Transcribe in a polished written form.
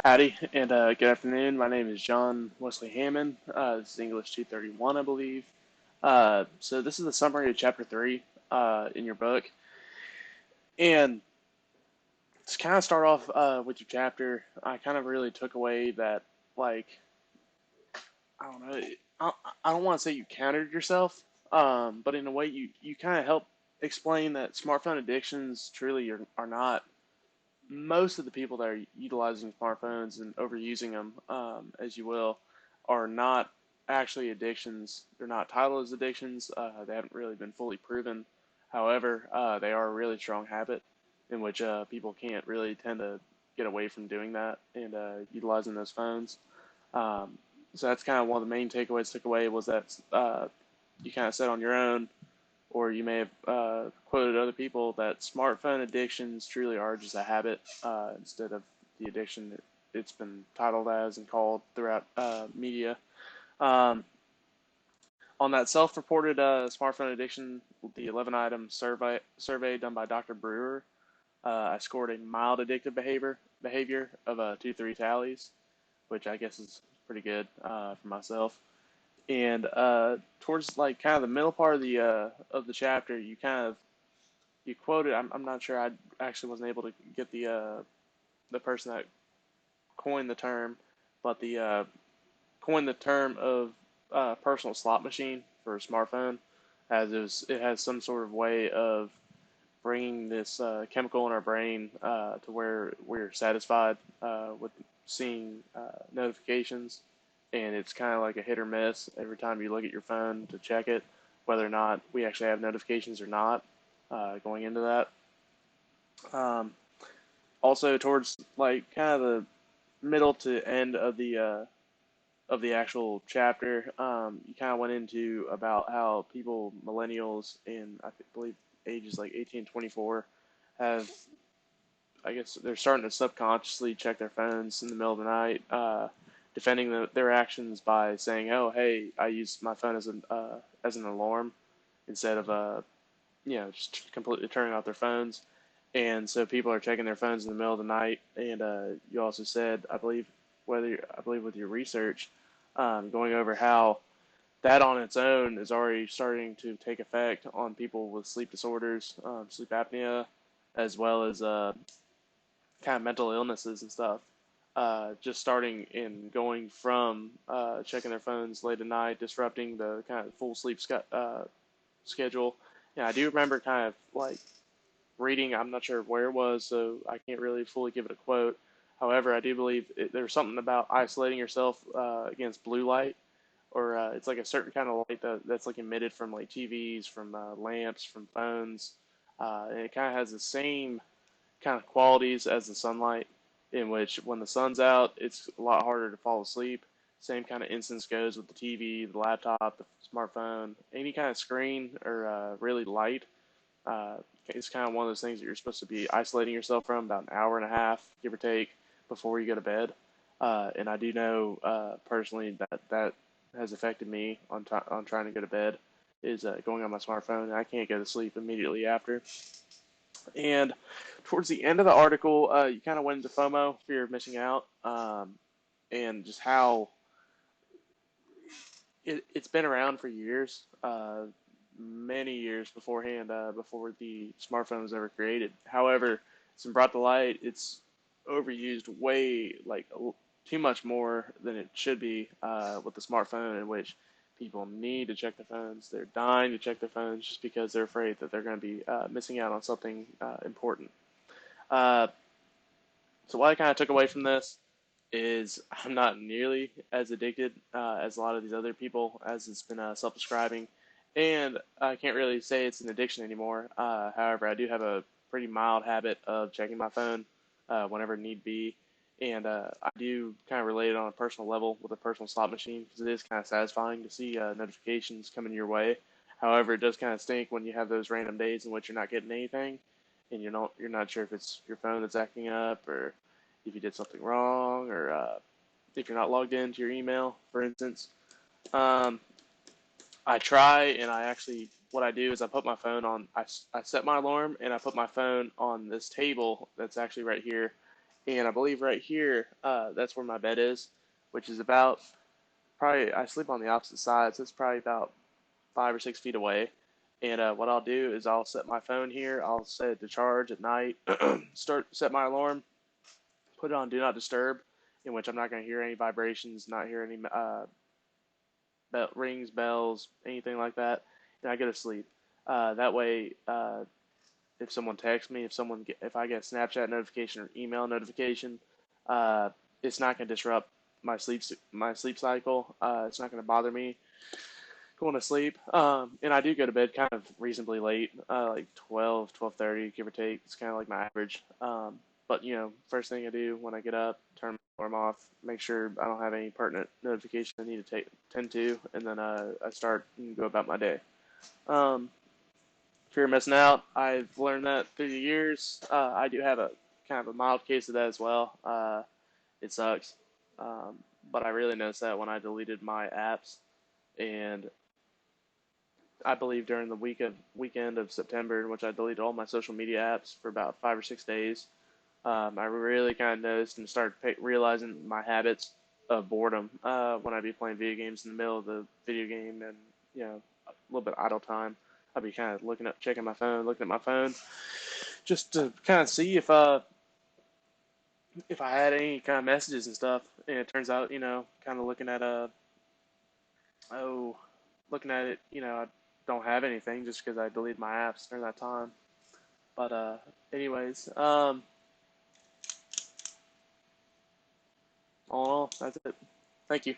Howdy, and good afternoon. My name is John Wesley Hammond. This is English 231, I believe. So this is the summary of Chapter 3 in your book. And to kind of start off with your chapter, I kind of really took away that, like, I don't know, I, I don't want to say you countered yourself, but in a way you kind of help explain that smartphone addictions truly are not most of the people that are utilizing smartphones and overusing them, as you will, are not actually addictions. They're not titled as addictions. They haven't really been fully proven. However, they are a really strong habit in which people can't really tend to get away from doing that and utilizing those phones. Um, so that's kind of one of the main takeaways took away was that you kind of said on your own or you may have quoted other people that smartphone addictions truly are just a habit instead of the addiction that it's been titled as and called throughout media. Um, on that self-reported smartphone addiction, the 11-item survey done by Dr. Brewer, I scored a mild addictive behavior of 2-3 tallies, which I guess is pretty good for myself. And towards like kind of the middle part of the chapter, you quoted. I'm not sure. I actually wasn't able to get the person that coined the term, but the coined the term of personal slot machine for a smartphone, as it has some sort of way of bringing this chemical in our brain to where we're satisfied with seeing notifications, and it's kind of like a hit or miss every time you look at your phone to check it, whether or not we actually have notifications or not going into that. Um, Also, towards like kind of the middle to end of the actual chapter, you kind of went into about how people, millennials, in believe ages like 18 and 24, have I guess they're starting to subconsciously check their phones in the middle of the night, defending their actions by saying, "Oh, hey, I use my phone as an alarm instead of just completely turning off their phones." And so people are checking their phones in the middle of the night. And you also said, I believe with your research, going over how that on its own is already starting to take effect on people with sleep disorders, sleep apnea, as well as kind of mental illnesses and stuff. Just starting in going from checking their phones late at night, disrupting the kind of full sleep schedule. Yeah, I do remember kind of like reading. I'm not sure where it was, so I can't really fully give it a quote. However, I do believe there's something about isolating yourself against blue light, or it's like a certain kind of light that's like emitted from like TVs, from lamps, from phones, and it kind of has the same kind of qualities as the sunlight, in which when the sun's out, it's a lot harder to fall asleep. Same kind of instance goes with the TV, the laptop, the smartphone, any kind of screen or really light. It's kind of one of those things that you're supposed to be isolating yourself from about an hour and a half, give or take, before you go to bed. And I do know personally that has affected me on trying to go to bed is going on my smartphone. And I can't go to sleep immediately after. And towards the end of the article, you kind of went into FOMO, fear of missing out, and just how it's been around for years, many years beforehand, before the smartphone was ever created. However, it's been brought to light. It's overused way, like too much more than it should be with the smartphone, in which people need to check their phones. They're dying to check their phones just because they're afraid that they're going to be missing out on something important. Uh, so what I kind of took away from this is I'm not nearly as addicted as a lot of these other people, as it's been self-prescribing, and I can't really say it's an addiction anymore. However, I do have a pretty mild habit of checking my phone whenever need be, and I do kind of relate it on a personal level with a personal slot machine because it is kind of satisfying to see notifications coming your way. However, it does kind of stink when you have those random days in which you're not getting anything, and you're not sure if it's your phone that's acting up or if you did something wrong, or if you're not logged into your email, for instance. Um, I try, and I actually, what I do is I put my phone on, I set my alarm, and I put my phone on this table that's actually right here. and I believe right here, that's where my bed is, which is about probably I sleep on the opposite side, so it's probably about 5 or 6 feet away. And what I'll do is I'll set my phone here. I'll set it to charge at night. Set my alarm, put it on Do Not Disturb, in which I'm not going to hear any vibrations, not hear any rings, bells, anything like that, and I go to sleep. That way, if someone texts me, if I get a Snapchat notification or email notification, uh, it's not going to disrupt my sleep cycle. It's not going to bother me going to sleep. And I do go to bed kind of reasonably late, like 12, 12:30, give or take. It's kind of like my average. But first thing I do when I get up, turn my alarm off, make sure I don't have any pertinent notifications I need to tend to, and then I start and go about my day. Um, Fear of missing out. I've learned that through the years. I do have a kind of a mild case of that as well. It sucks, but I really noticed that when I deleted my apps, and I believe during the weekend of September, in which I deleted all my social media apps for about 5 or 6 days. I really kind of noticed and started realizing my habits of boredom when I'd be playing video games in the middle of the video game, and a little bit of idle time. I'd be kind of checking my phone, looking at my phone, just to kind of see if I had any kind of messages and stuff. And it turns out, kind of oh, looking at it, I don't have anything just because I deleted my apps during that time. But anyways, all in all, that's it. Thank you.